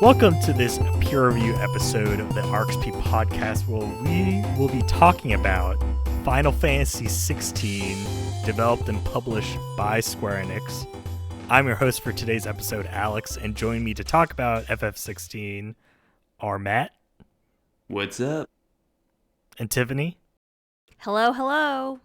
Welcome to this peer review episode of the RXP podcast, where we will be talking about Final Fantasy XVI, developed and published by Square Enix. I'm your host for today's episode, Alex, and joining me to talk about FF16 are Matt. What's up? And Tiffany. Hello, hello.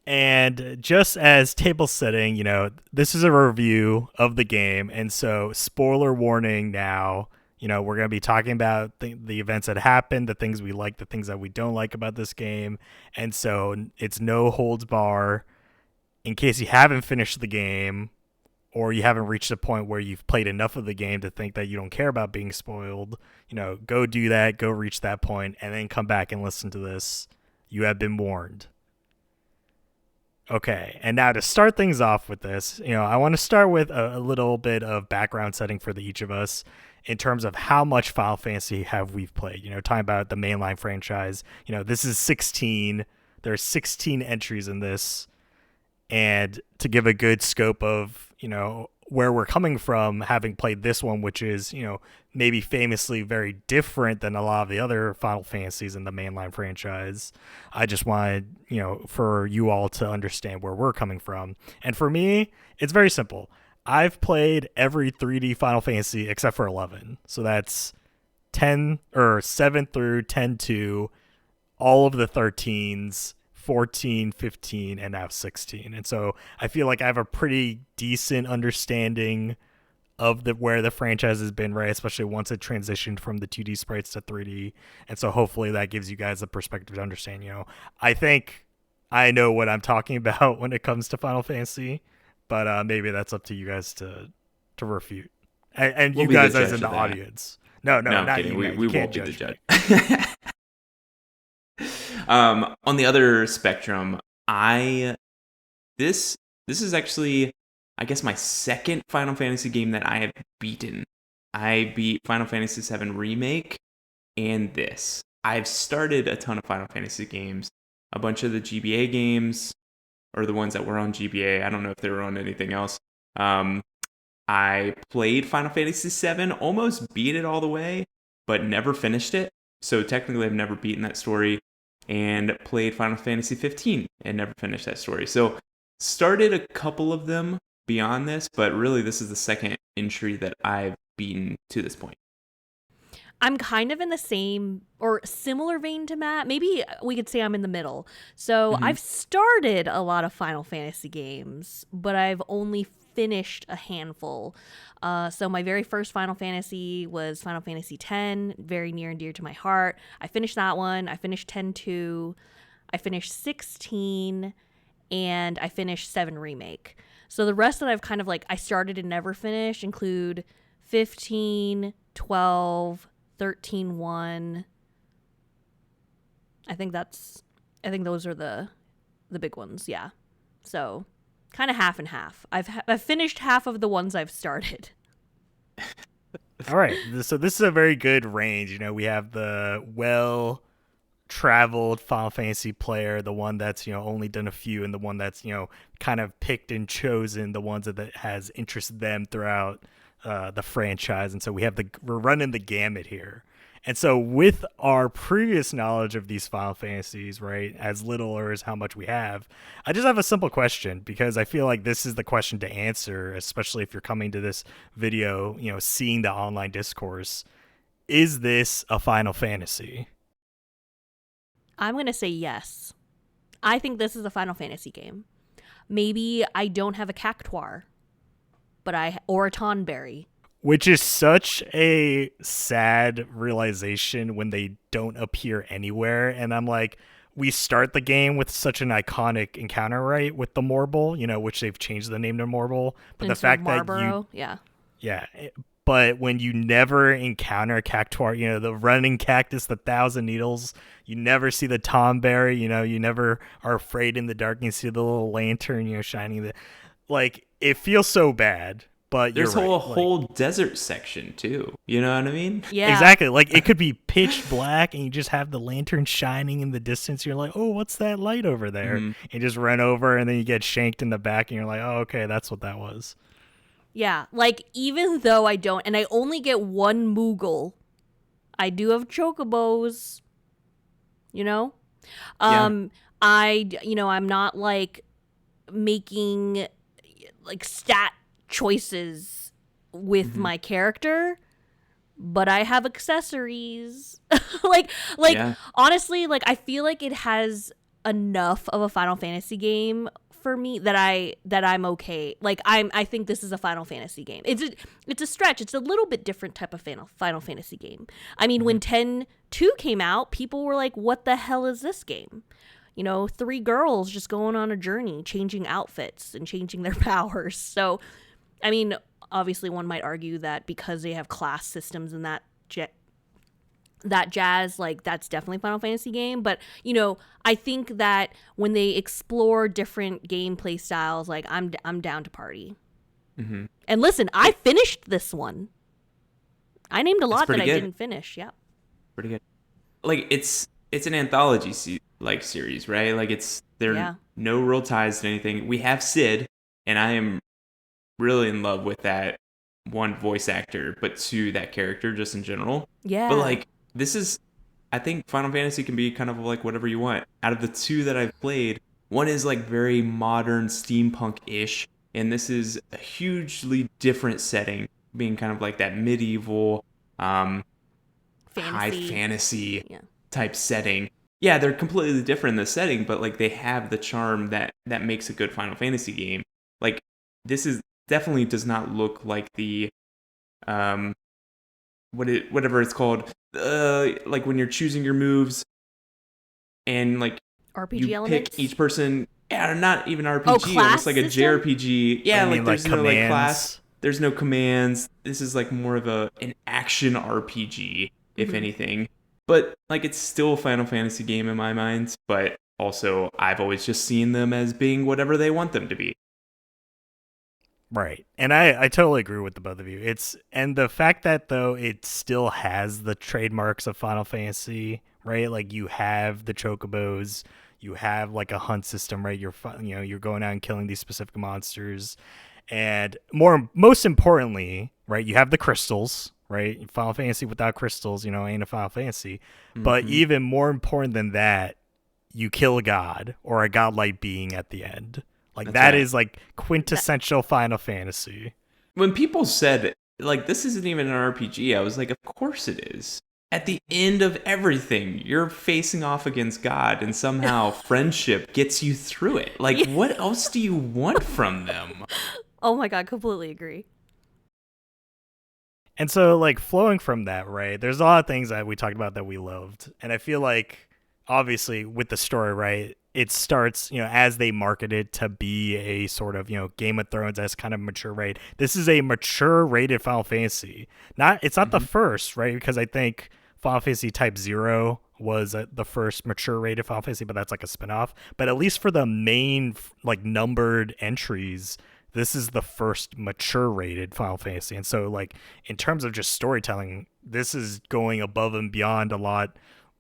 And just as table setting, this is a review of the game. And so spoiler warning now, we're going to be talking about the events that happened, the things we like, the things that we don't like about this game. And so it's no holds bar. In case you haven't finished the game or you haven't reached a point where you've played enough of the game to think that you don't care about being spoiled, go do that, go reach that point, and then come back and listen to this. You have been warned. Okay, and now to start things off with this, I want to start with a little bit of background setting for each of us in terms of how much Final Fantasy have we've played. Talking about the mainline franchise. This is 16. There are 16 entries in this, and to give a good scope of where we're coming from, having played this one, which is maybe famously very different than a lot of the other Final Fantasies in the mainline franchise. I just wanted for you all to understand where we're coming from. And for me, it's very simple. I've played every 3D Final Fantasy except for 11. So that's 7 through 10-2, all of the 13s, 14, 15, and now 16. And so I feel like I have a pretty decent understanding of where the franchise has been, right? Especially once it transitioned from the 2D sprites to 3D. And so hopefully that gives you guys the perspective to understand, I think I know what I'm talking about when it comes to Final Fantasy, but maybe that's up to you guys to refute. And we'll you guys as in the audience. No, not kidding. You. We can't won't be judge the judge. On the other spectrum, this is actually, I guess, my second Final Fantasy game that I have beaten. I beat Final Fantasy VII Remake and this. I've started a ton of Final Fantasy games, a bunch of the GBA games, or the ones that were on GBA. I don't know if they were on anything else. I played Final Fantasy VII, almost beat it all the way, but never finished it. So technically, I've never beaten that story. And played Final Fantasy 15 and never finished that story. So started a couple of them beyond this, but really this is the second entry that I've beaten to this point. I'm kind of in the same or similar vein to Matt. Maybe we could say I'm in the middle. So I've started a lot of Final Fantasy games, but I've only finished a handful. So my very first Final Fantasy was Final Fantasy X, very near and dear to my heart. I finished that one. I finished 10-2. I finished 16, and I finished 7 Remake. So the rest that I've kind of I started and never finished include 15, 12, 13, 1. I think those are the big ones, yeah. So kind of half and half. I've finished half of the ones I've started. All right. So this is a very good range. We have the well-traveled Final Fantasy player, the one that's, only done a few, and the one that's, kind of picked and chosen the ones that has interested them throughout the franchise. And so we're running the gamut here. And so with our previous knowledge of these Final Fantasies, right, as little or as how much we have, I just have a simple question, because I feel like this is the question to answer, especially if you're coming to this video, seeing the online discourse. Is this a Final Fantasy? I'm going to say yes. I think this is a Final Fantasy game. Maybe I don't have a cactuar, or a tonberry. Which is such a sad realization when they don't appear anywhere. And I'm like, we start the game with such an iconic encounter, right? With the Morble, which they've changed the name to Morble. But the fact Marlboro, that yeah. But when you never encounter a cactuar, the running cactus, the Thousand Needles, you never see the tomberry, you never are afraid in the dark. You see the little lantern, shining. It feels so bad. But there's a whole desert section too. You know what I mean? Yeah. Exactly. It could be pitch black and you just have the lantern shining in the distance. You're like, oh, what's that light over there? You just run over and then you get shanked in the back and you're like, oh, okay, that's what that was. Yeah, like even though I don't, and I only get one Moogle, I do have chocobos, you know? Yeah. I'm not like making like stat choices with Hmm. my character, but I have accessories. like Yeah. honestly, like I feel like it has enough of a Final Fantasy game for me that I'm okay. Like I think this is a Final Fantasy game. It's a stretch. It's a little bit different type of Final Fantasy game. I mean, Hmm. when 10-2 came out, people were like, "What the hell is this game?" Three girls just going on a journey, changing outfits and changing their powers. So, I mean, obviously one might argue that because they have class systems and that jazz, like that's definitely Final Fantasy game, but I think that when they explore different gameplay styles, like I'm down to party. Hmm. And listen, I finished this one. I named a It's lot that pretty I good. didn't finish. Yeah. Pretty good. Like it's an anthology like series, right? Like there are Yeah. no real ties to anything. We have Sid, and I am really in love with that one voice actor, but two that character just in general. But Yeah. like this is, I think Final Fantasy can be kind of like whatever you want. Out of the two that I've played, one is like very modern steampunk ish, and this is a hugely different setting, being kind of like that medieval, um, high Fantasy. fantasy Yeah. type setting. Yeah, they're completely different in the setting, but like they have the charm that makes a good Final Fantasy game. Like this is definitely does not look like the um whatever it's called, like when you're choosing your moves and like RPG you pick elements. each person. Yeah, not even Oh, RPG, almost class like a system. JRPG. Oh, Yeah, you like mean like there's no like class, commands? there's no commands. This is like more of an action RPG, if Mm-hmm. anything. But like it's still a Final Fantasy game in my mind, but also I've always just seen them as being whatever they want them to be. Right. And I totally agree with the both of you. And the fact that though it still has the trademarks of Final Fantasy, right? Like you have the chocobos, you have like a hunt system, right? You're going out and killing these specific monsters. And most importantly, right, you have the crystals, right? Final Fantasy without crystals, ain't a Final Fantasy. But Hmm. even more important than that, you kill a god or a godlike being at the end. Like That's that right. is like That quintessential Final Fantasy. When people said like this isn't even an RPG, I was like, of course it is. At the end of everything, you're facing off against God, and somehow friendship gets you through it. Like, yeah. what else do you want from them? Oh my god, completely agree. And so like flowing from that, right? There's a lot of things that we talked about that we loved. And I feel like obviously with the story, right? It starts, as they market it to be a sort of, Game of Thrones as kind of mature rated. This is a mature rated Final Fantasy. It's not the Hmm. first, right? Because I think Final Fantasy Type 0 was the first mature rated Final Fantasy, but that's like a spin-off. But at least for the main like numbered entries, this is the first mature rated Final Fantasy. And so like in terms of just storytelling, this is going above and beyond a lot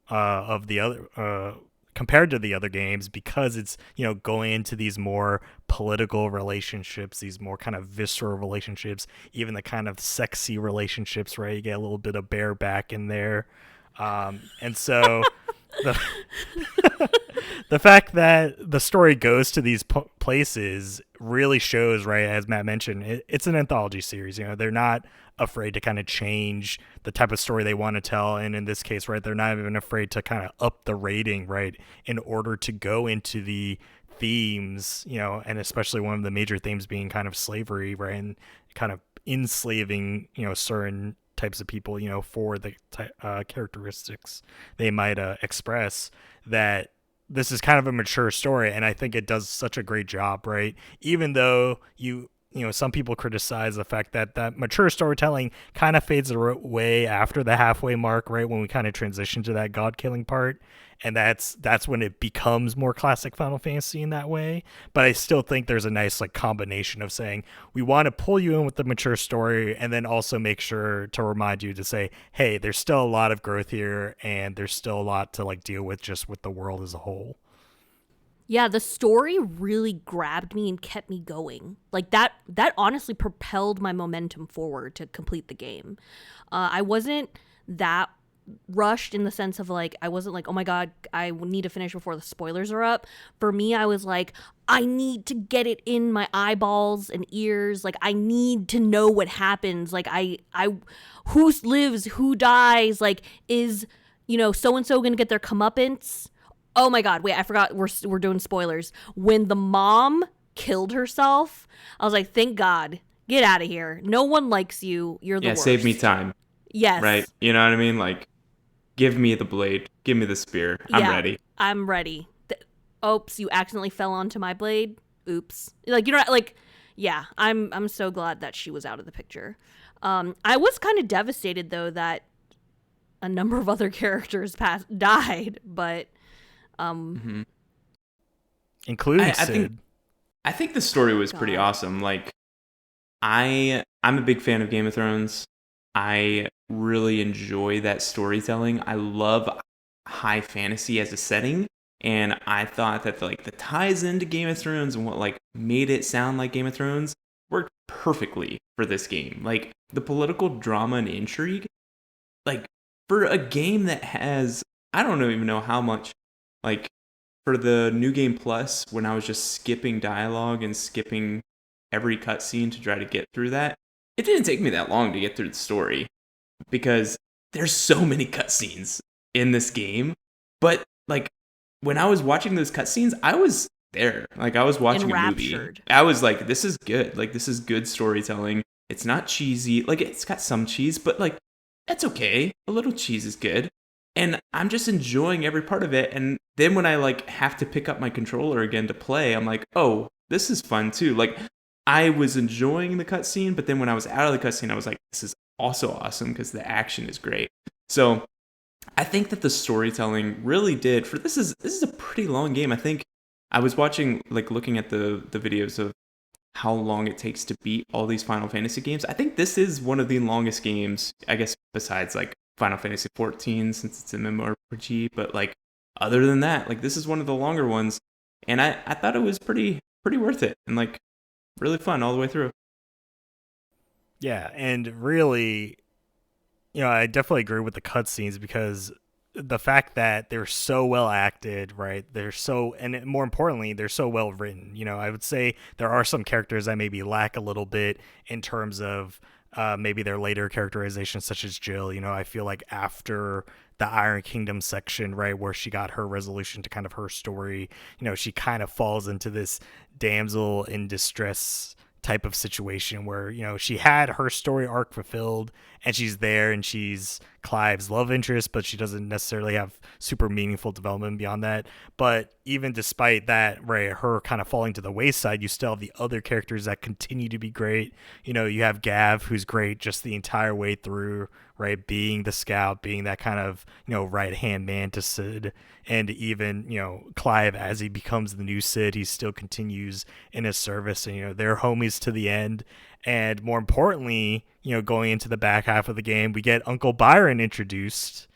of the other compared to the other games, because it's going into these more political relationships, these more kind of visceral relationships, even the kind of sexy relationships, right? You get a little bit of bareback in there, and so the the fact that the story goes to these places really shows, right? As Matt mentioned, it's an anthology series. They're not afraid to kind of change the type of story they want to tell, and in this case, right, they're not even afraid to kind of up the rating, right, in order to go into the themes, and especially one of the major themes being kind of slavery, right, and kind of enslaving, certain types of people, for the characteristics they might express. That this is kind of a mature story, and I think it does such a great job, right? Even though some people criticize the fact that that mature storytelling kind of fades away after the halfway mark, right, when we kind of transition to that god killing part, and that's when it becomes more classic Final Fantasy in that way. But I still think there's a nice like combination of saying we want to pull you in with the mature story, and then also make sure to remind you to say, hey, there's still a lot of growth here, and there's still a lot to like deal with just with the world as a whole. Yeah, the story really grabbed me and kept me going. Like that honestly propelled my momentum forward to complete the game. I wasn't that rushed in the sense of like I wasn't like, "Oh my god, I need to finish before the spoilers are up." For me, I was like, I need to get it in my eyeballs and ears. Like I need to know what happens. Like I who lives, who dies, like is so and so going to get their comeuppance? Oh my god, wait, I forgot we're doing spoilers. When the mom killed herself, I was like, thank God. Get out of here. No one likes you. You're the Yeah, worst. save me time, right? Yes. You know what I mean? Like, give me the blade, give me the spear. I'm Yeah. ready. I'm ready. Oops, you accidentally fell onto my blade. Oops. Like like yeah, I'm so glad that she was out of the picture. I was kind of devastated though that a number of other characters died, but Mm-hmm. including I Sid. think I think the story was pretty God. awesome. Like, I'm a big fan of Game of Thrones. I really enjoy that storytelling. I love high fantasy as a setting, and I thought that like the ties into Game of Thrones and what like made it sound like Game of Thrones worked perfectly for this game. Like the political drama and intrigue, like for a game that has I don't even know how much like for the new game plus when I was just skipping dialogue and skipping every cutscene to try to get through that, it didn't take me that long to get through the story because there's so many cutscenes in this game. But like when I was watching those cutscenes, I was there. Like I was watching a movie. Enraptured. I was like, this is good. Like this is good storytelling. It's not cheesy. Like it's got some cheese, but like that's okay. A little cheese is good. And I'm just enjoying every part of it. And then when I like have to pick up my controller again to play, I'm like, oh, this is fun too. Like I was enjoying the cutscene, but then when I was out of the cutscene, I was like, this is also awesome because the action is great. So I think that the storytelling really did for this is a pretty long game. I think I was watching like looking at the videos of how long it takes to beat all these Final Fantasy games. I think this is one of the longest games, I guess, besides like Final Fantasy 14 since it's an MMORPG. But like other than that, like this is one of the longer ones, and I thought it was pretty worth it and like really fun all the way through. Yeah, and really, I definitely agree with the cutscenes because the fact that they're so well acted, right? And more importantly, they're so well written. I would say there are some characters that maybe lack a little bit in terms of maybe their later characterization, such as Jill. I feel like after the Iron Kingdom section, right, where she got her resolution to kind of her story, she kind of falls into this damsel in distress type of situation where she had her story arc fulfilled and she's there and she's Clive's love interest, but she doesn't necessarily have super meaningful development beyond that. But even despite that, right, her kind of falling to the wayside, you still have the other characters that continue to be great. You have Gav, who's great just the entire way through, right, being the scout, being that kind of right hand man to Sid. And even Clive, as he becomes the new Sid, he still continues in his service, and they're homies to the end. And more importantly, going into the back half of the game, we get Uncle Byron introduced,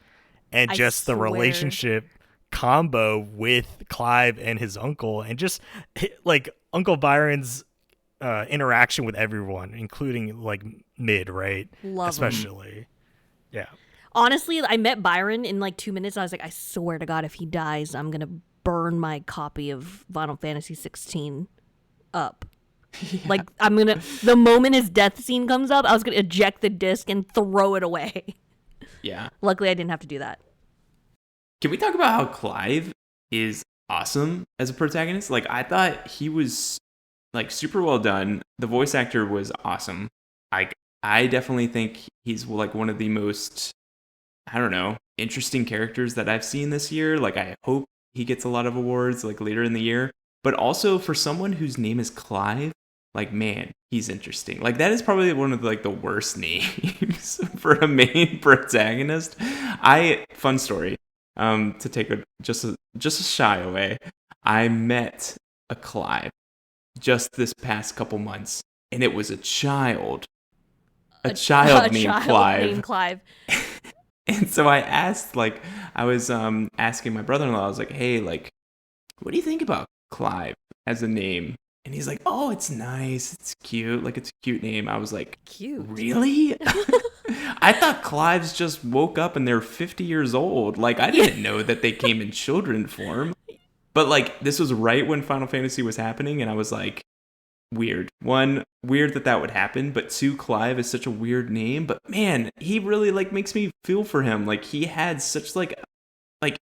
and I just the swear. relationship combo with Clive and his uncle, and just like Uncle Byron's interaction with everyone, including like Mid, right? Love him. Especially. Yeah. Honestly, I met Byron in like 2 minutes. I was like, I swear to God, if he dies, I'm going to burn my copy of Final Fantasy 16 up. Yeah. Like, the moment his death scene comes up, I was going to eject the disc and throw it away. Yeah. Luckily, I didn't have to do that. Can we talk about how Clive is awesome as a protagonist? Like, I thought he was like super well done. The voice actor was awesome. I definitely think he's like one of the most, I don't know, interesting characters that I've seen this year. Like, I hope he gets a lot of awards like later in the year. But also for someone whose name is Clive, like, man, he's interesting. Like, that is probably one of like the worst names for a main protagonist. Fun story. To take just a shy away, I met a Clive just this past couple months, and it was a child named Clive. And so I asked, like, I was asking my brother-in-law, I was like, hey, like, what do you think about Clive as a name. And he's like, oh, it's nice. It's cute. Like, it's a cute name. I was like, Cute. really? I thought Clives just woke up and they're 50 years old. Like, I didn't know that they came in children form. But, like, this was right when Final Fantasy was happening. And I was like, weird. One, weird that would happen. But two, Clive is such a weird name. But, man, he really, like, makes me feel for him. Like, he had such, like,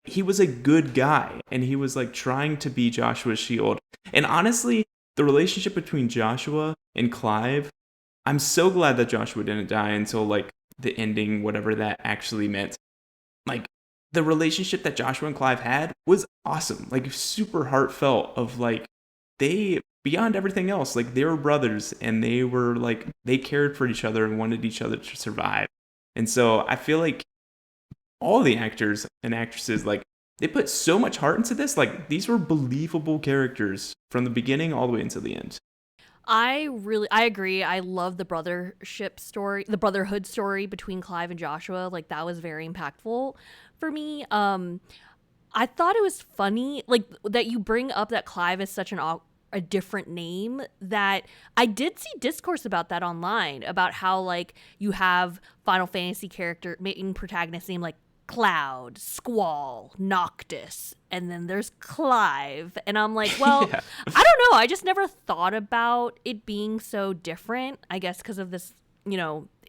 he was a good guy. And he was, like, trying to be Joshua's shield. And honestly, the relationship between Joshua and Clive, I'm so glad that Joshua didn't die until, like, the ending, whatever that actually meant. Like, the relationship that Joshua and Clive had was awesome. Like, super heartfelt of, like, they, beyond everything else, like, they were brothers and they were, like, they cared for each other and wanted each other to survive. And so I feel like all the actors and actresses, like, they put so much heart into this. Like, these were believable characters from the beginning all the way until the end. I agree. I love the the brotherhood story between Clive and Joshua. Like, that was very impactful for me. I thought it was funny, like, that you bring up that Clive is such a different name, that I did see discourse about that online, about how, like, you have Final Fantasy main protagonist name like Cloud, Squall, Noctis, and then there's Clive. And I'm like, well, yeah. I don't know. I just never thought about it being so different, I guess because of this,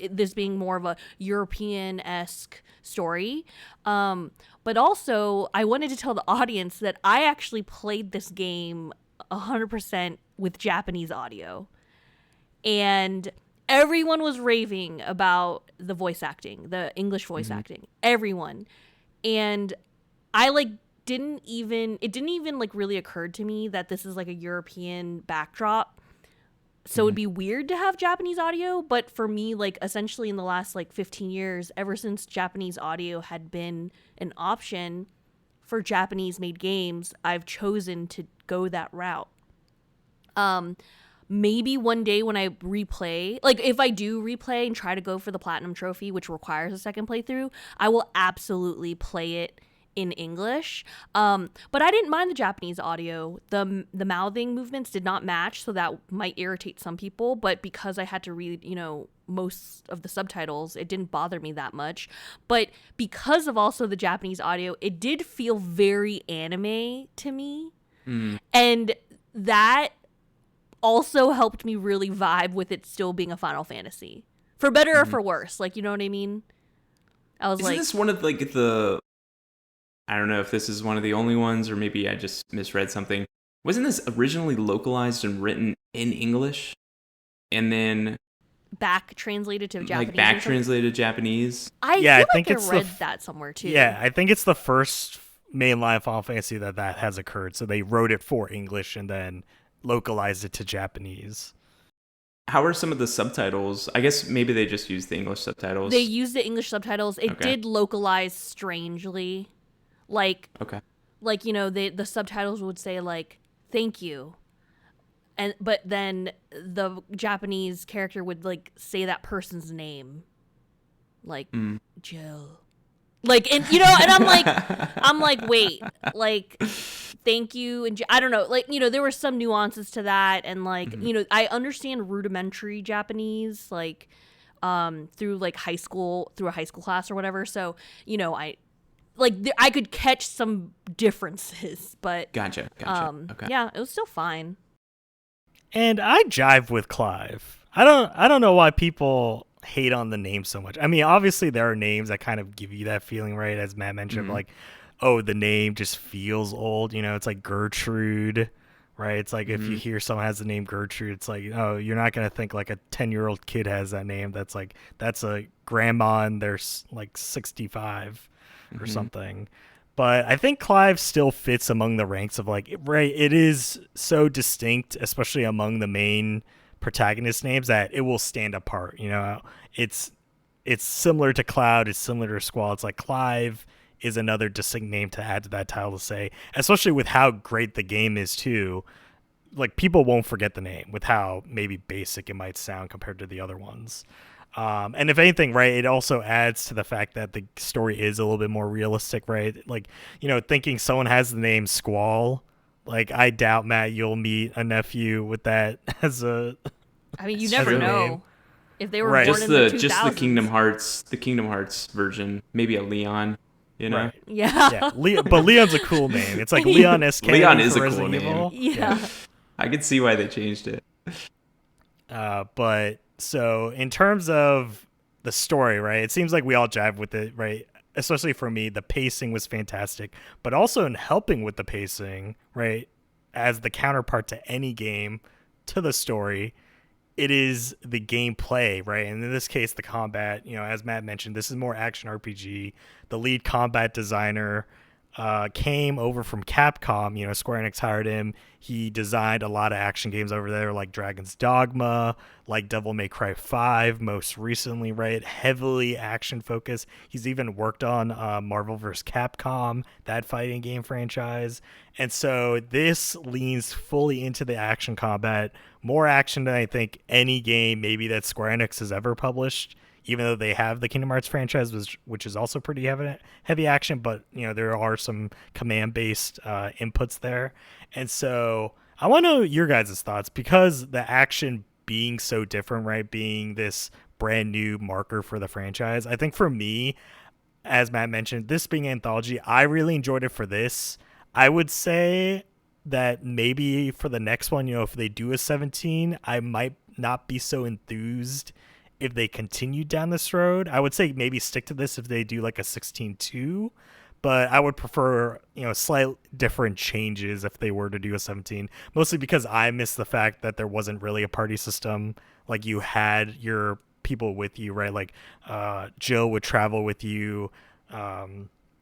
this being more of a European-esque story. But also, I wanted to tell the audience that I actually played this game 100% with Japanese audio. And everyone was raving about the voice acting, the English voice acting. Everyone. And I it didn't even like really occur to me that this is like a European backdrop. So it'd be weird to have Japanese audio, but for me, like, essentially in the last like 15 years, ever since Japanese audio had been an option for Japanese made games, I've chosen to go that route. Maybe one day when I replay, like, if I do replay and try to go for the platinum trophy, which requires a second playthrough, I will absolutely play it in English. But I didn't mind the Japanese audio. The mouthing movements did not match, so that might irritate some people. But because I had to read, most of the subtitles, it didn't bother me that much. But because of also the Japanese audio, it did feel very anime to me. And that also helped me really vibe with it still being a Final Fantasy, for better or for worse. Like, you know what I mean? I was Isn't this one of like I don't know if this is one of the only ones, or maybe I just misread something. Wasn't this originally localized and written in English, and then back translated to Japanese? Like back translated to Japanese? I read that somewhere too. Yeah, I think it's the first mainline Final Fantasy that has occurred. So they wrote it for English and then localized it to Japanese. How are some of the subtitles? I guess maybe they just used the English subtitles. They used the English subtitles. It did localize strangely. Like, like, the subtitles would say, like, thank you. But then the Japanese character would, like, say that person's name. Like, Jill. Like, and, and I'm like, wait, like, thank you. And I don't know, like, there were some nuances to that. And, like, I understand rudimentary Japanese, like, through, like, through a high school class or whatever. So, I could catch some differences, but gotcha. Okay. Yeah, it was still fine. And I jive with Clive. I don't know why people hate on the name so much. I mean, obviously there are names that kind of give you that feeling, right? As Matt mentioned, like, oh, the name just feels old. It's like Gertrude, right? It's like if you hear someone has the name Gertrude, it's like, oh, you're not gonna think like a 10-year-old kid has that name. That's a grandma and they're like 65 or something. But I think Clive still fits among the ranks of, like, right, it is so distinct, especially among the main protagonist names, that it will stand apart. It's similar to Cloud, it's similar to Squall. It's like Clive is another distinct name to add to that title to say, especially with how great the game is too. Like, people won't forget the name with how maybe basic it might sound compared to the other ones. And if anything, right, it also adds to the fact that the story is a little bit more realistic, right? Like, thinking someone has the name Squall, Like, I doubt, Matt, you'll meet a nephew with that as a. I mean, you As never a know name. if they were Right. born Just in the the 2000s. The Kingdom Hearts version, maybe a Leon, you know? Right. Yeah. Yeah. But Leon's a cool name. It's like Leon S. Leon Kennedy is for a cool Resident name. Evil. Yeah. I could see why they changed it. But so in terms of the story, right? It seems like we all jive with it, right? Especially for me, the pacing was fantastic, but also in helping with the pacing, right? As the counterpart to any game, to the story, it is the gameplay, right? And in this case, the combat, as Matt mentioned, this is more action RPG. The lead combat designer came over from Capcom. Square Enix hired him. He designed a lot of action games over there, like Dragon's Dogma, like Devil May Cry 5, most recently, right? Heavily action focused. He's even worked on Marvel vs. Capcom, that fighting game franchise. And so this leans fully into the action combat, more action than I think any game maybe that Square Enix has ever published, even though they have the Kingdom Hearts franchise, which is also pretty heavy action, but there are some command-based inputs there. And so I want to know your guys' thoughts, because the action being so different, right, being this brand new marker for the franchise. I think for me, as Matt mentioned, this being anthology, I really enjoyed it for this. I would say that maybe for the next one, if they do a 17, I might not be so enthused if they continue down this road. I would say maybe stick to this if they do like a 16-2, but I would prefer, slight different changes if they were to do a 17, mostly because I miss the fact that there wasn't really a party system. Like, you had your people with you, right? Like Jill would travel with you.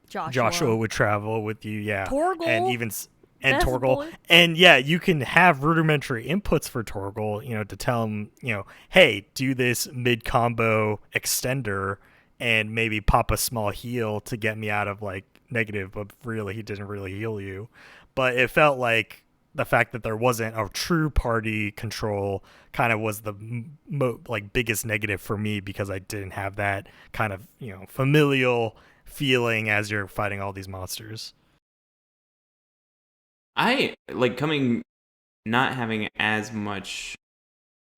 Joshua would travel with you. Yeah. Torgal. And Best Torgal. boy. And yeah, you can have rudimentary inputs for Torgal, to tell him, hey, do this mid combo extender and maybe pop a small heal to get me out of like negative, but really he didn't really heal you. But it felt like the fact that there wasn't a true party control kind of was the biggest negative for me, because I didn't have that kind of, familial feeling as you're fighting all these monsters. I like not having as much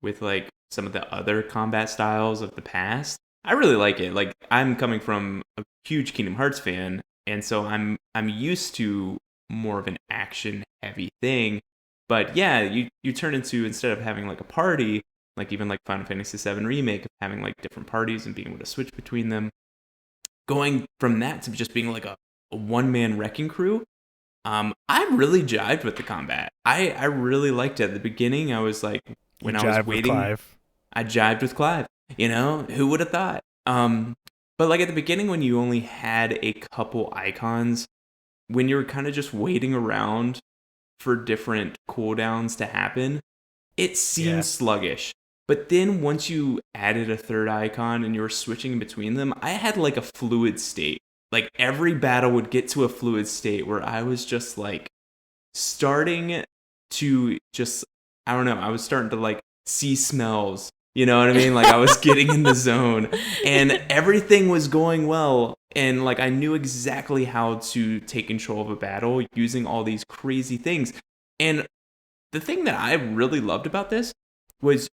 with like some of the other combat styles of the past. I really like it. Like, I'm coming from a huge Kingdom Hearts fan, and so I'm used to more of an action heavy thing. But yeah, you turn into, instead of having like a party, like even like Final Fantasy VII Remake, of having like different parties and being able to switch between them, going from that to just being like a one-man wrecking crew. I really jived with the combat. I really liked it. At the beginning, I was like, when I was waiting, I jived with Clive. Who would have thought? But like at the beginning, when you only had a couple icons, when you were kind of just waiting around for different cooldowns to happen, it seemed sluggish. But then once you added a third icon and you were switching between them, I had like a fluid state. Like, every battle would get to a fluid state where I was just like starting to just, I don't know, I was starting to like see smells. You know what I mean? Like, I was getting in the zone and everything was going well. And like, I knew exactly how to take control of a battle using all these crazy things. And the thing that I really loved about this was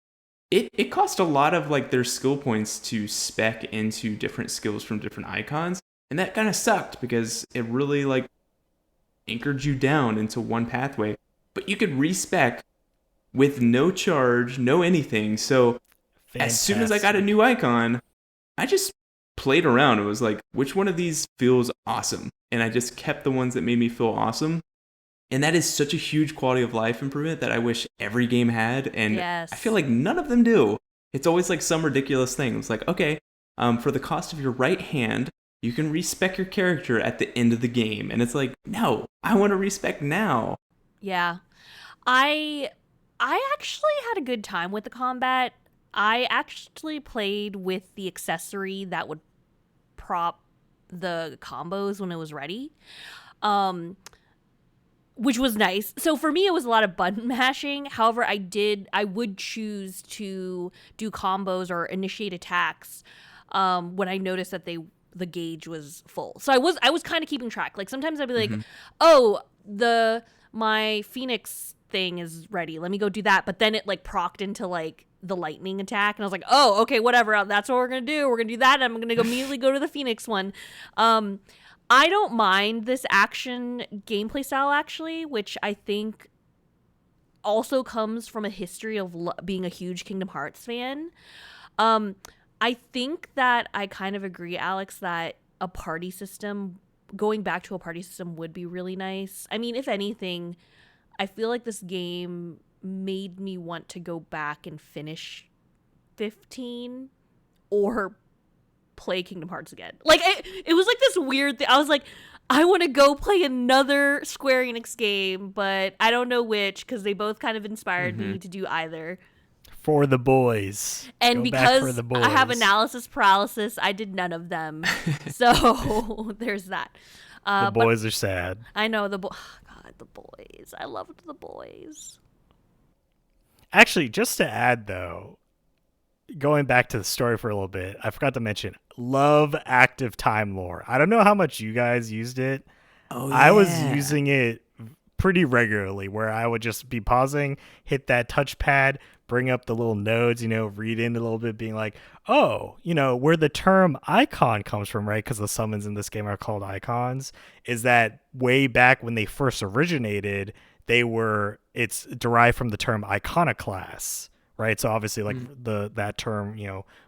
it cost a lot of like their skill points to spec into different skills from different icons. And that kind of sucked, because it really like anchored you down into one pathway. But you could respec with no charge, no anything. So as soon as I got a new icon, I just played around. It was like, which one of these feels awesome? And I just kept the ones that made me feel awesome. And that is such a huge quality of life improvement that I wish every game had. And I feel like none of them do. It's always like some ridiculous thing. It's like, okay, for the cost of your right hand, you can respec your character at the end of the game. And it's like, no, I want to respec now. Yeah. I actually had a good time with the combat. I actually played with the accessory that would prop the combos when it was ready. Which was nice. So for me, it was a lot of button mashing. However, I would choose to do combos or initiate attacks when I noticed that the gauge was full. So I was kind of keeping track. Like, sometimes I'd be like, oh, my Phoenix thing is ready. Let me go do that. But then it like procced into like the lightning attack, and I was like, oh, okay, whatever. That's what we're gonna do. We're gonna do that. And I'm gonna go immediately go to the Phoenix one. I don't mind this action gameplay style actually, which I think also comes from a history of being a huge Kingdom Hearts fan. I think that I kind of agree, Alex, that a party system, going back to a party system would be really nice. I mean, if anything, I feel like this game made me want to go back and finish 15 or play Kingdom Hearts again. Like, it was like this weird thing. I was like, I want to go play another Square Enix game, but I don't know which, because they both kind of inspired me to do either. For the boys. And Go because the boys. I have analysis paralysis, I did none of them. So there's that. The boys are sad. I know God, the boys. I loved the boys. Actually, just to add though, going back to the story for a little bit, I forgot to mention, love active time lore. I don't know how much you guys used it. Oh, yeah. I was using it pretty regularly, where I would just be pausing, hit that touchpad, bring up the little nodes, read in a little bit, being like, oh, where the term icon comes from, right? Because the summons in this game are called icons, is that way back when they first originated, it's derived from the term iconoclast, right? So obviously like that term,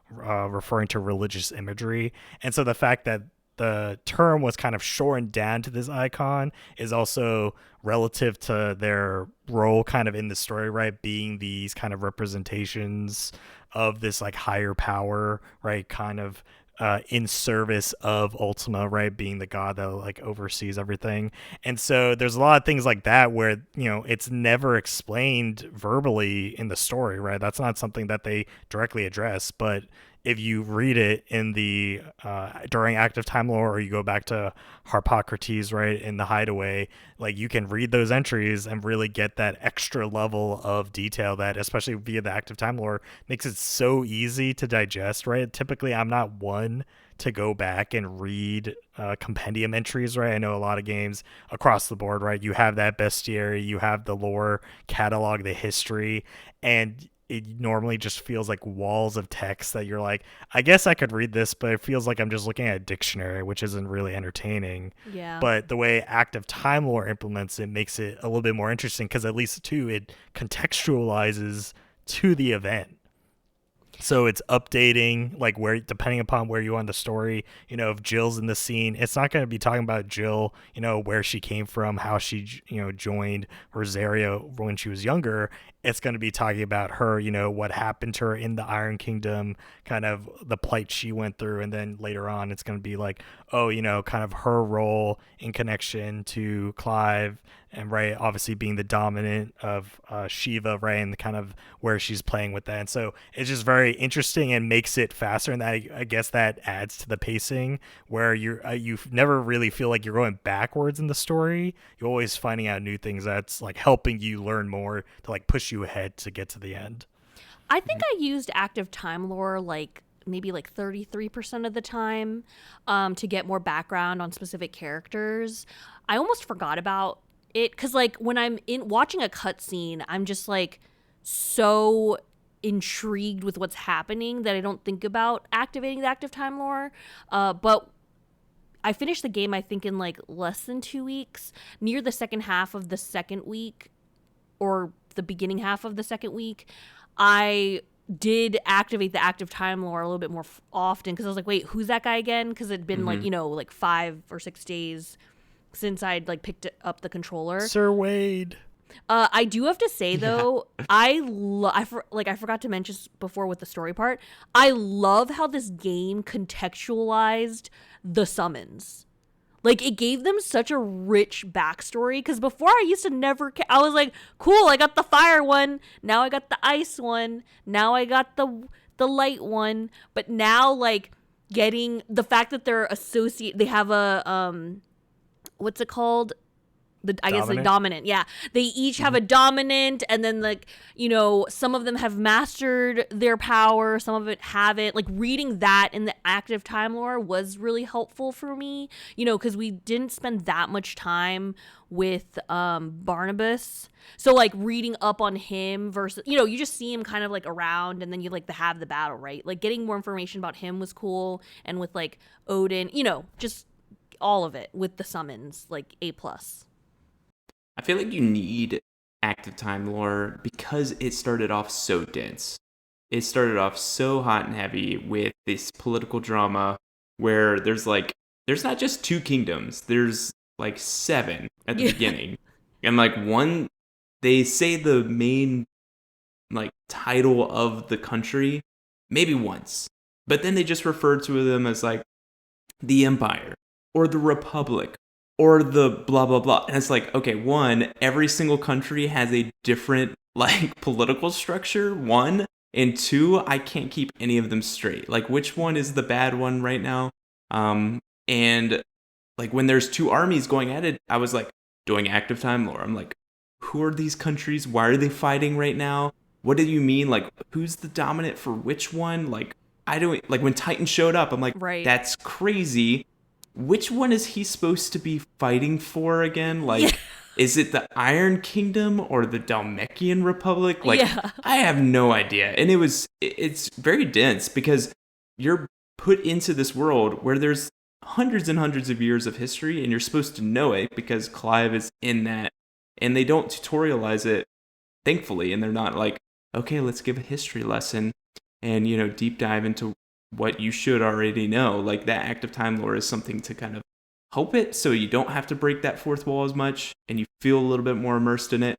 referring to religious imagery. And so the fact that the term was kind of shortened down to this icon is also relative to their role kind of in the story, right? Being these kind of representations of this like higher power, right? Kind of in service of Ultima, right? Being the god that like oversees everything. And so there's a lot of things like that where, it's never explained verbally in the story, right? That's not something that they directly address, but if you read it in the during active time lore, or you go back to Harpocrates, right, in the Hideaway, like you can read those entries and really get that extra level of detail that, especially via the active time lore, makes it so easy to digest, right? Typically, I'm not one to go back and read compendium entries, right? I know a lot of games across the board, right? You have that bestiary, you have the lore catalog, the history, and it normally just feels like walls of text that you're like, I guess I could read this, but it feels like I'm just looking at a dictionary, which isn't really entertaining. Yeah. But the way active time lore implements it makes it a little bit more interesting, because at least too, it contextualizes to the event. So it's updating, like, where, depending upon where you are in the story, if Jill's in the scene, it's not going to be talking about Jill, where she came from, how she, joined Rosario when she was younger. It's going to be talking about her, what happened to her in the Iron Kingdom, kind of the plight she went through. And then later on, it's going to be like, oh, kind of her role in connection to Clive, and right, obviously being the dominant of Shiva, right, and the kind of where she's playing with that. And so it's just very interesting and makes it faster. And that, I guess that adds to the pacing, where you never really feel like you're going backwards in the story. You're always finding out new things that's like helping you learn more to like push you ahead to get to the end. I think I used active time lore maybe 33% of the time to get more background on specific characters. I almost forgot about it, because like when I'm watching a cutscene, I'm just like so intrigued with what's happening that I don't think about activating the active time lore. But I finished the game, I think, in like less than 2 weeks, near the second half of the second week, or the beginning half of the second week. I did activate the active time lore a little bit more often, because I was like, wait, who's that guy again? Because it'd been like 5 or 6 days since I'd like picked up the controller. Sir Wade. I do have to say though, I forgot to mention before with the story part, I love how this game contextualized the summons. Like, it gave them such a rich backstory, because before I used to never I was like, cool, I got the fire one, now I got the ice one, now I got the light one. But now, like, getting the fact that they're they have a what's it called? I guess the Dominant? dominant. Yeah. They each have a dominant, and then like, some of them have mastered their power, some of it haven't. Like reading that in the active time lore was really helpful for me, because we didn't spend that much time with Barnabas. So like reading up on him versus, you just see him kind of like around, and then you like have the battle, right? Like getting more information about him was cool, and with like Odin, just all of it with the summons, like A+. I feel like you need active time lore because it started off so dense. It started off so hot and heavy with this political drama where there's not just 2 kingdoms, there's like 7 at the beginning. And like one, they say the main like title of the country maybe once, but then they just refer to them as like the Empire or the Republic or the blah blah blah. And it's like, okay, one, every single country has a different like political structure, one, and two, I can't keep any of them straight. Like which one is the bad one right now? And like when there's 2 armies going at it, I was like doing active time lore. I'm like, who are these countries? Why are they fighting right now? What do you mean? Like who's the dominant for which one? Like I don't like when Titan showed up, I'm like, right. That's crazy. Which one is he supposed to be fighting for again? Like, is it the Iron Kingdom or the Dalmekian Republic? Like, I have no idea. And it's very dense because you're put into this world where there's hundreds and hundreds of years of history, and you're supposed to know it because Clive is in that. And they don't tutorialize it, thankfully. And they're not like, okay, let's give a history lesson and, deep dive into what you should already know. Like that active time lore is something to kind of help it so you don't have to break that fourth wall as much and you feel a little bit more immersed in it.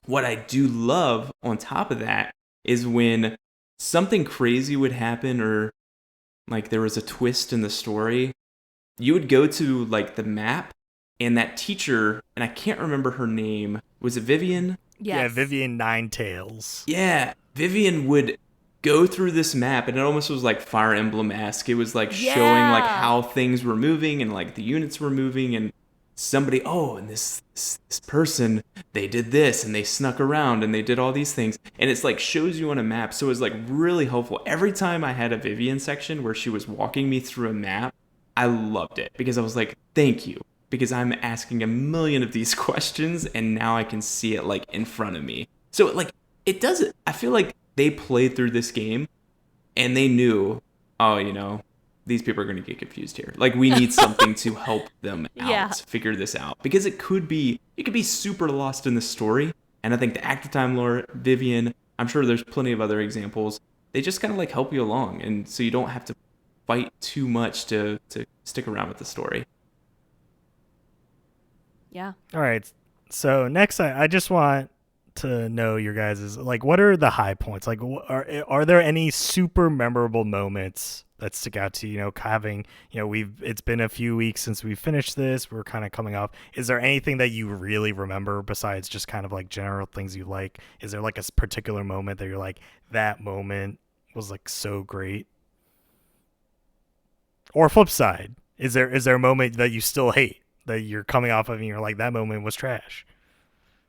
What I do love on top of that is when something crazy would happen or like there was a twist in the story, you would go to like the map and that teacher, and I can't remember her name, was it Vivian? Yes. Yeah, Vivian Ninetails. Yeah, Vivian would go through this map, and it almost was like Fire Emblem-esque. It was like showing like how things were moving and like the units were moving, and somebody, and this person, they did this and they snuck around and they did all these things, and it's like shows you on a map. So it was like really helpful. Every time I had a Vivian section where she was walking me through a map, I loved it because I was like, thank you, because I'm asking a million of these questions and now I can see it like in front of me. So like it does it. I feel like they played through this game and they knew, these people are going to get confused here. Like we need something to help them out, figure this out, because it could be super lost in the story. And I think the active time lore, Vivian, I'm sure there's plenty of other examples. They just kind of like help you along. And so you don't have to fight too much to stick around with the story. Yeah. All right. So next, I just want to know your guys' like, what are the high points? Like, are there any super memorable moments that stick out to you? Having it's been a few weeks since we finished this. We're kind of coming off. Is there anything that you really remember besides just kind of like general things you like? Is there like a particular moment that you're like, that moment was like so great? Or flip side, is there a moment that you still hate that you're coming off of and you're like, that moment was trash?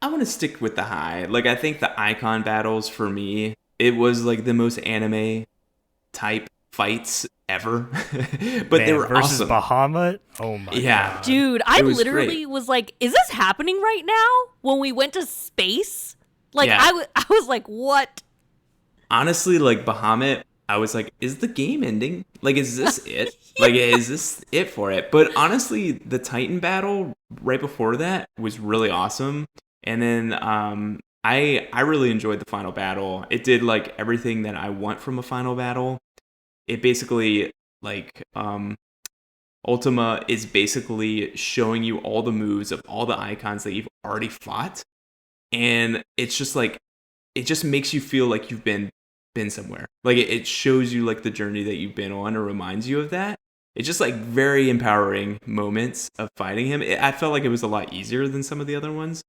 I want to stick with the high. Like, I think the icon battles for me, it was like the most anime type fights ever. But they were versus awesome. Bahamut? Oh my god. Dude, I literally was like, is this happening right now? When we went to space? Like, I was like, what? Honestly, like Bahamut, I was like, is the game ending? Like, is this it? Like, is this it for it? But honestly, the Titan battle right before that was really awesome. And then I really enjoyed the final battle. It did like everything that I want from a final battle. It basically like Ultima is basically showing you all the moves of all the icons that you've already fought. And it's just like, it just makes you feel like you've been somewhere. Like it shows you like the journey that you've been on or reminds you of that. It's just like very empowering moments of fighting him. I felt like it was a lot easier than some of the other ones,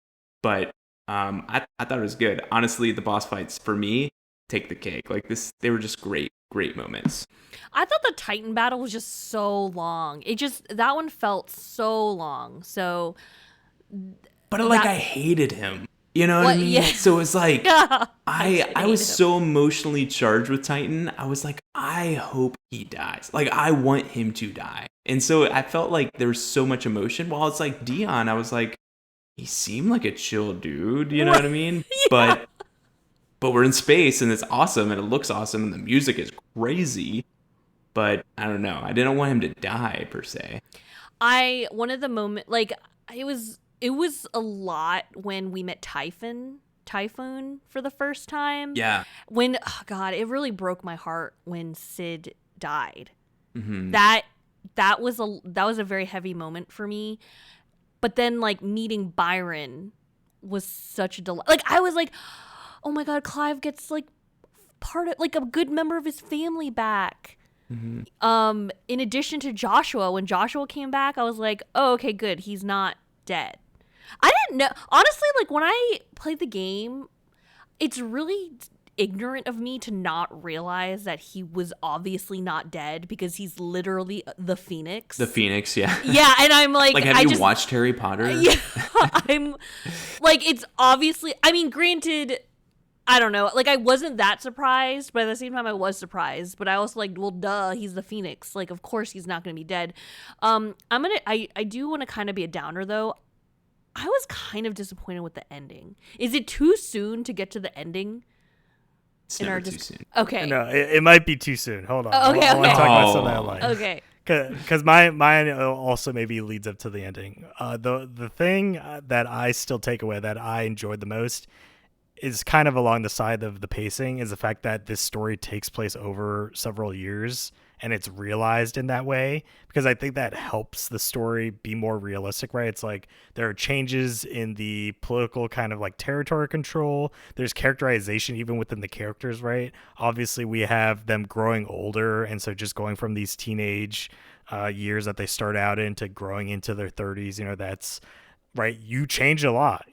but I thought it was good. Honestly, the boss fights for me take the cake. Like they were just great moments. I thought the Titan battle was just so long. That one felt so long. So but like I hated him. You know what I mean? Yeah. So it's like Yeah, I was so emotionally charged with Titan. I was like, I hope he dies. Like I want him to die. And so I felt like there was so much emotion. While it's like Dion, I was like, he seemed like a chill dude. You know what I mean? Yeah. But we're in space and it's awesome and it looks awesome and the music is crazy. But I don't know. I didn't want him to die per se. One of the moment, like, it was a lot when we met Typhoon for the first time. Yeah. When, oh God, it really broke my heart when Sid died. Mm-hmm. That was a very heavy moment for me. But then, like, meeting Byron was such a delight. Like, I was like, oh my God, Clive gets, like, part of, like, a good member of his family back. Mm-hmm. In addition to Joshua, when Joshua came back, I was like, oh, okay, good. He's not dead. I didn't know. Honestly, like, when I played the game, it's really ignorant of me to not realize that he was obviously not dead because he's literally the Phoenix. The Phoenix, yeah. Yeah, and I'm like, have you watched Harry Potter? Yeah, I'm like, it's obviously, I mean, granted, I don't know, like, I wasn't that surprised, but at the same time I was surprised. But I was like, well, duh, he's the Phoenix, like, of course he's not gonna be dead. I do want to kind of be a downer though. I was kind of disappointed with the ending. Is it too soon to get to the ending? It's never too soon. Okay. No, it might be too soon. Hold on. Okay, I want to okay. talk about something I like. Okay. Because mine also maybe leads up to the ending. The thing that I still take away that I enjoyed the most is kind of along the side of the pacing is the fact that this story takes place over several years and it's realized in that way, because I think that helps the story be more realistic, right? It's like there are changes in the political kind of like territory control. There's characterization even within the characters, right? Obviously we have them growing older, and so just going from these teenage years that they start out into growing into their 30s, that's right. You change a lot,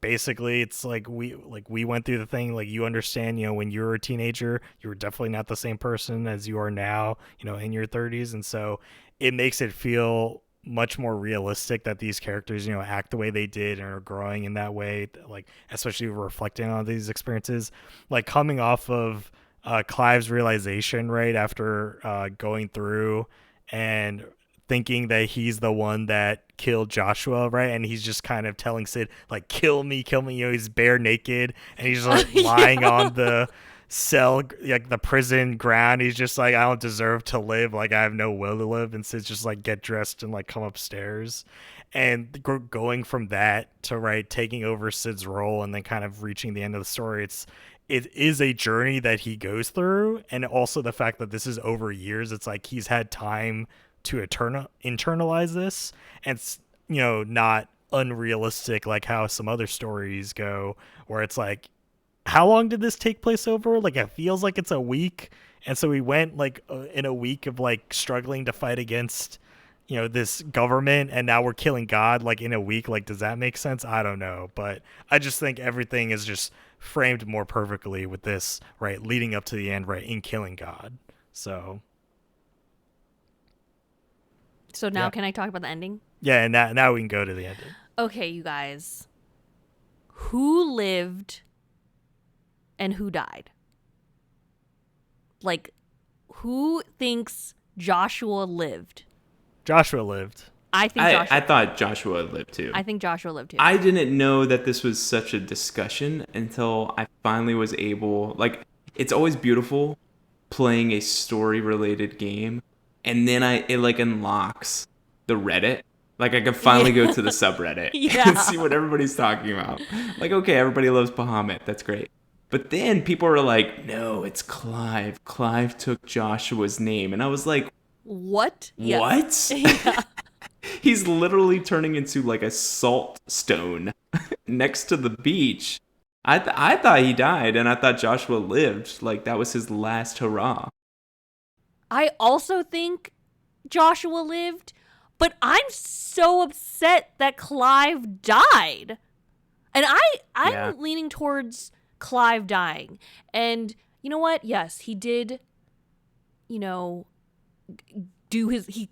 basically it's like we went through the thing, like, you understand, when you were a teenager, you were definitely not the same person as you are now, in your 30s. And so it makes it feel much more realistic that these characters, act the way they did and are growing in that way, like, especially reflecting on these experiences, like coming off of Clive's realization right after going through and thinking that he's the one that killed Joshua, right? And he's just kind of telling Sid, like, kill me. He's bare naked and he's like lying on the cell, like the prison ground. He's just like, I don't deserve to live. Like, I have no will to live. And Sid's just like, get dressed and like come upstairs. And going from that to right taking over Sid's role and then kind of reaching the end of the story, it is a journey that he goes through. And also the fact that this is over years, it's like he's had time to internalize this, and it's not unrealistic like how some other stories go, where it's like, how long did this take place over? Like, it feels like it's a week, and so we went like in a week of like struggling to fight against this government, and now we're killing God like in a week. Like, does that make sense? I don't know, but I just think everything is just framed more perfectly with this, right, leading up to the end, right, in killing God. So now Can I talk about the ending? Yeah, and now we can go to the ending. Okay, you guys. Who lived and who died? Like, who thinks Joshua lived? Joshua lived. I thought Joshua lived too. I think Joshua lived too. I didn't know that this was such a discussion until I finally was able, like, it's always beautiful playing a story-related game, and then it like unlocks the Reddit. Like, I can finally go to the subreddit and see what everybody's talking about. Like, okay, everybody loves Bahamut. That's great. But then people are like, no, it's Clive. Clive took Joshua's name. And I was like, what? What? Yeah. He's literally turning into like a salt stone next to the beach. I thought he died, and I thought Joshua lived. Like, that was his last hurrah. I also think Joshua lived, but I'm so upset that Clive died. And I'm leaning towards Clive dying. And you know what? Yes, he did, he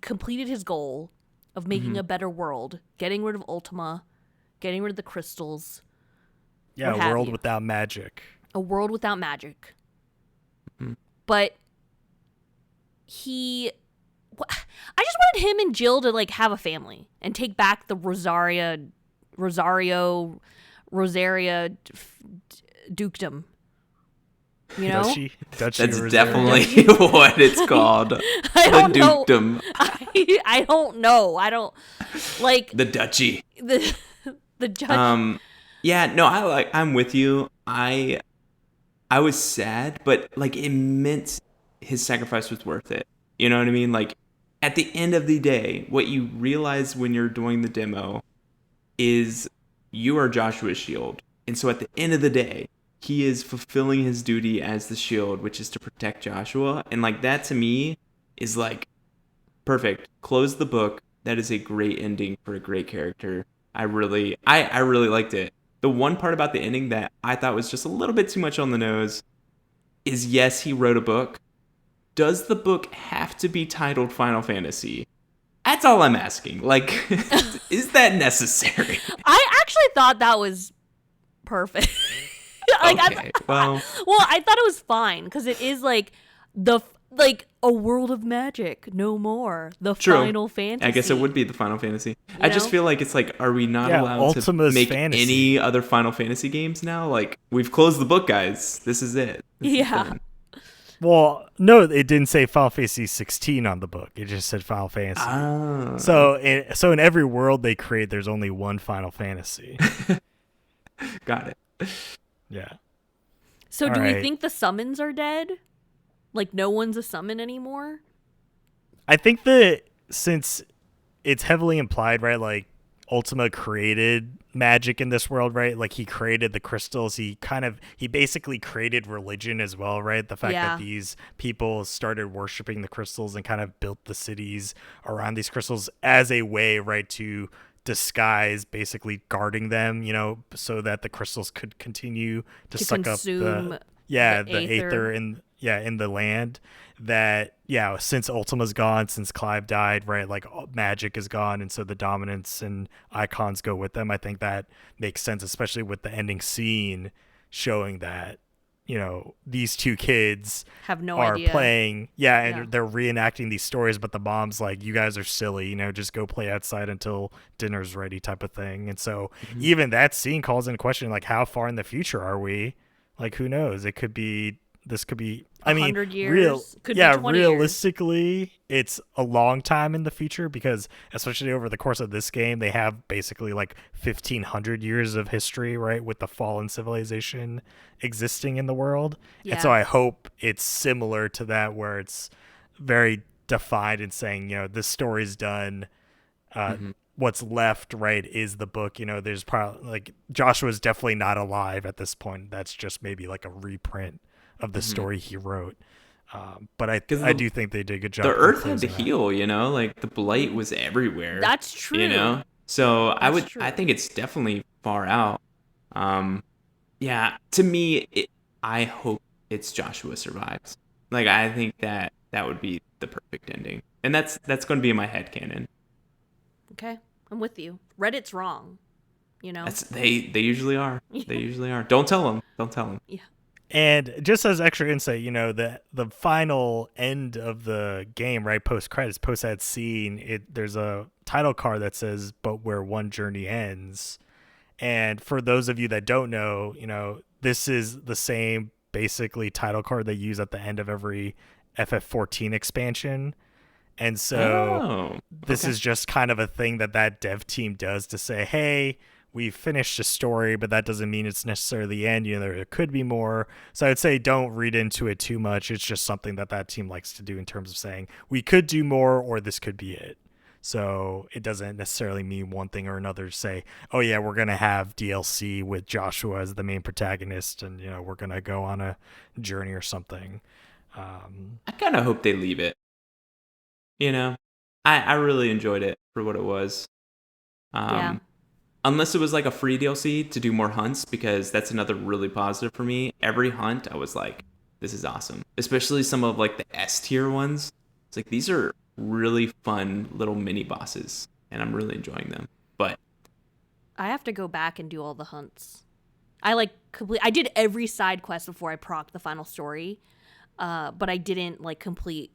completed his goal of making a better world, getting rid of Ultima, getting rid of the crystals. Yeah, what a have world you. without magic. A world without magic. Mhm. But I just wanted him and Jill to like have a family and take back the Rosaria dukedom. You know? Duchy That's Rosario. definitely what it's called. I don't the know. dukedom. I don't know. I don't like The duchy. the judge. Yeah, no, I'm with you. I was sad, but like it meant his sacrifice was worth it. You know what I mean? Like at the end of the day, what you realize when you're doing the demo is you are Joshua's shield. And so at the end of the day, he is fulfilling his duty as the shield, which is to protect Joshua. And like that to me is like perfect. Close the book. That is a great ending for a great character. I really liked it. The one part about the ending that I thought was just a little bit too much on the nose is yes, he wrote a book. Does the book have to be titled Final Fantasy? That's all I'm asking. Like, is that necessary? I actually thought that was perfect. Okay, well, I thought it was fine because it is like a world of magic, no more. The True. Final Fantasy. I guess it would be the Final Fantasy. I just know? feel like it's like, are we not allowed Ultima's to make Fantasy. any other Final Fantasy games now? Like, we've closed the book, guys. This is it. This is Yeah. done. Well, no, it didn't say Final Fantasy 16 on the book. It just said Final Fantasy. Ah. So in every world they create, there's only one Final Fantasy. Got it. Yeah. So All do we right. think the summons are dead? Like no one's a summon anymore? I think that since it's heavily implied, right, like Ultima created magic in this world, right? Like he created the crystals. He basically created religion as well, right? The fact Yeah. that these people started worshiping the crystals and kind of built the cities around these crystals as a way, right, to disguise basically guarding them, so that the crystals could continue to suck up consume the the aether in the land. That since Ultima's gone, since Clive died, right, like magic is gone, and so the dominance and icons go with them. I think that makes sense, especially with the ending scene showing that these two kids Have no are idea. playing and they're reenacting these stories, but the mom's like, you guys are silly, just go play outside until dinner's ready, type of thing. And so even that scene calls into question, like, how far in the future are we? Like, who knows? This could be 100 years, could be 20 years. Realistically, it's a long time in the future, because especially over the course of this game, they have basically like 1,500 years of history, right, with the fallen civilization existing in the world. Yeah. And so I hope it's similar to that, where it's very defined and saying, this story's done. What's left, right, is the book. There's probably like Joshua's definitely not alive at this point. That's just maybe like a reprint of the story he wrote. But I do think they did a good job. The Earth had to closing that. heal, like the blight was everywhere. That's true. So That's true. I think it's definitely far out. To me, I hope it's Joshua survives. Like, I think that would be the perfect ending, and that's going to be in my headcanon. Okay, I'm with you. Reddit's wrong. They usually are. They usually are. Don't tell them. Yeah. And just as extra insight, the final end of the game, right, post credits, post that scene, there's a title card that says, "But where one journey ends." And for those of you that don't know, this is the same basically title card they use at the end of every FF14 expansion. And so this is just kind of a thing that dev team does to say, hey, we finished a story, but that doesn't mean it's necessarily the end. There could be more. So I'd say don't read into it too much. It's just something that team likes to do in terms of saying we could do more, or this could be it. So it doesn't necessarily mean one thing or another. Say, oh yeah, we're going to have DLC with Joshua as the main protagonist, and we're going to go on a journey or something. I kind of hope they leave it. I really enjoyed it for what it was. Yeah. Unless it was like a free DLC to do more hunts, because that's another really positive for me. Every hunt, I was like, this is awesome. Especially some of like the S tier ones. It's like, these are really fun little mini bosses, and I'm really enjoying them. But I have to go back and do all the hunts. I did every side quest before I procced the final story, but I didn't like complete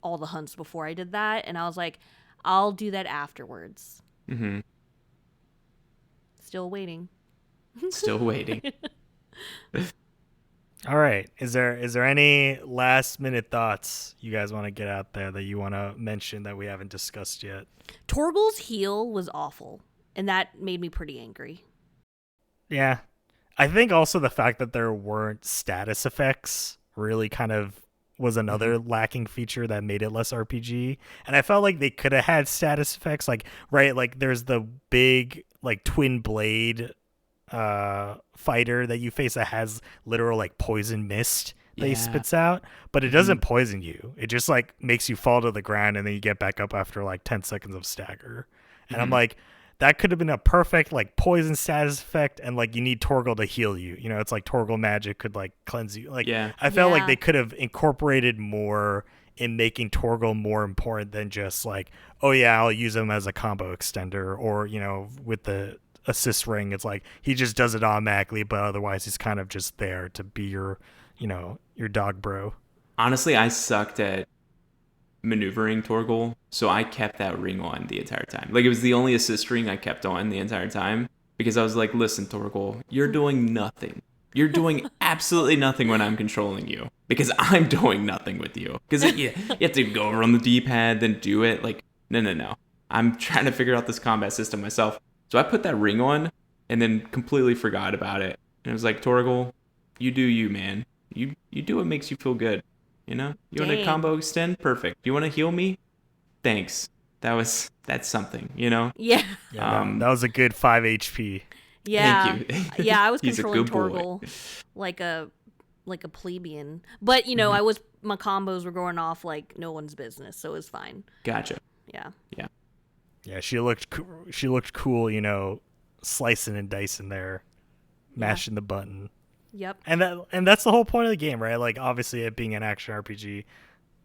all the hunts before I did that, and I was like, I'll do that afterwards. Mm-hmm. Still waiting. Still waiting. All right. Is there any last minute thoughts you guys want to get out there that you want to mention that we haven't discussed yet? Torgal's heal was awful, and that made me pretty angry. Yeah. I think also the fact that there weren't status effects really kind of was another lacking feature that made it less RPG. And I felt like they could have had status effects, like, right, like there's the big like twin blade fighter that you face that has literal like poison mist that he spits out, but it doesn't poison you. It just like makes you fall to the ground and then you get back up after like 10 seconds of stagger. And I'm like, that could have been a perfect like poison status effect, and like you need Torgal to heal you. You know, it's like Torgal magic could like cleanse you. Like I felt like they could have incorporated more in making Torgal more important than just like, oh yeah, I'll use him as a combo extender, or you know, with the assist ring, it's like he just does it automatically, but otherwise he's kind of just there to be your, you know, your dog bro. Honestly, I sucked at maneuvering Torgal, so I kept that ring on the entire time. Like, it was the only assist ring I kept on the entire time, because I was like, listen, Torgal, you're doing nothing. You're doing absolutely nothing when I'm controlling you, because I'm doing nothing with you. Because you have to go over on the D-pad, then do it. Like, no. I'm trying to figure out this combat system myself. So I put that ring on and then completely forgot about it. And it was like, Torgal, you do you, man. You do what makes you feel good. You know? You want to combo extend? Perfect. You want to heal me? Thanks. That's something, you know? Yeah. That was a good 5 HP. Yeah. Thank you. Yeah, I was He's controlling a good boy. Torgal like a plebeian. But, you know, my combos were going off like no one's business, so it was fine. Gotcha. Yeah. Yeah, she looked cool, you know, slicing and dicing there, mashing the button. Yep. And that's the whole point of the game, right? Like, obviously, it being an action RPG,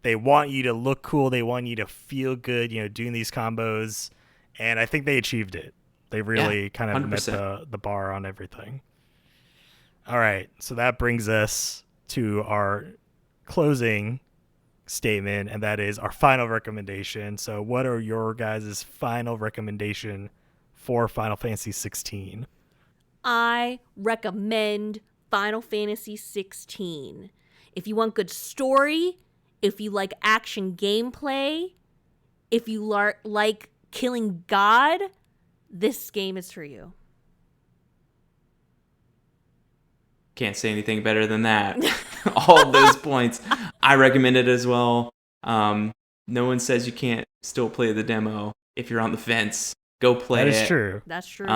they want you to look cool, they want you to feel good, you know, doing these combos, and I think they achieved it. They really kind of 100%. met the bar on everything. All right, so that brings us to our closing statement, and that is our final recommendation. So what are your guys' final recommendation for Final Fantasy 16? I recommend Final Fantasy 16. If you want good story, if you like action gameplay, if you like killing God, this game is for you. Can't say anything better than that. All of those points. I recommend it as well. No one says you can't still play the demo if you're on the fence. Go play it. That is true. That's true.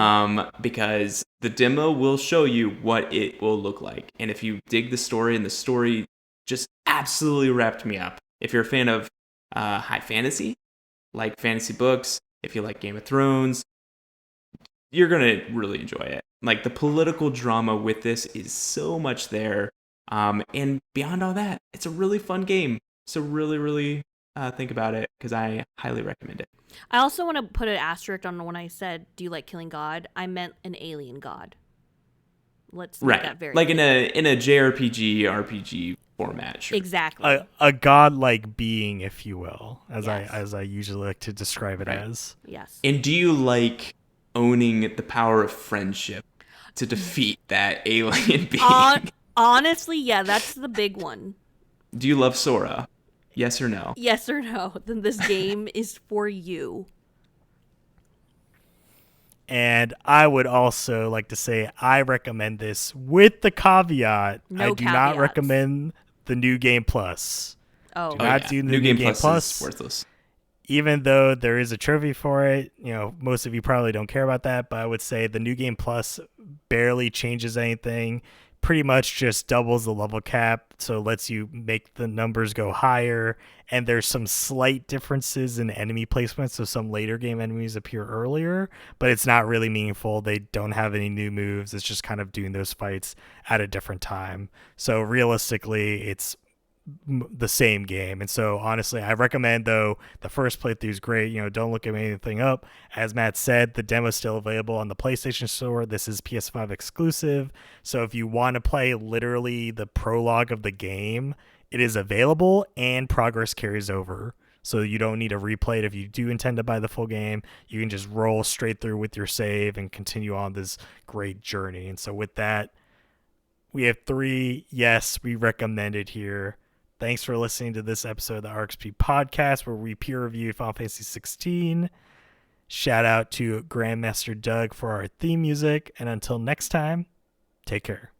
Because the demo will show you what it will look like. And if you dig the story, and the story just absolutely wrapped me up. If you're a fan of high fantasy, like fantasy books, if you like Game of Thrones, you're going to really enjoy it. Like, the political drama with this is so much there. And beyond all that, it's a really fun game. So really, really think about it, because I highly recommend it. I also want to put an asterisk on when I said, do you like killing God? I meant an alien god. Let's make that very like clear. in a JRPG, RPG format. Sure. Exactly. A godlike being, if you will, as Yes. I usually like to describe it as. Yes. And do you like owning the power of friendship to defeat that alien being? Honestly, yeah, that's the big one. Do you love Sora? Yes or no? Yes or no? Then this game is for you. And I would also like to say I recommend this with the caveat No I do not caveats. recommend the New Game Plus. Oh, Do not do the New Game Plus. Is worthless. Even though there is a trophy for it, you know, most of you probably don't care about that, but I would say the New Game Plus barely changes anything. Pretty much just doubles the level cap, so it lets you make the numbers go higher, and there's some slight differences in enemy placement, so some later game enemies appear earlier, but it's not really meaningful. They don't have any new moves. It's just kind of doing those fights at a different time. So realistically, it's the same game. And so honestly, I recommend, though, the first playthrough is great. Don't look anything up. As Matt said, the demo is still available on the PlayStation Store. This is PS5 exclusive. So if you want to play literally the prologue of the game, it is available and progress carries over. So you don't need to replay it. If you do intend to buy the full game, you can just roll straight through with your save and continue on this great journey. And so with that, we have 3 yes, we recommend it here. Thanks for listening to this episode of the RXP podcast, where we peer reviewed Final Fantasy 16. Shout out to Grandmaster Doug for our theme music. And until next time, take care.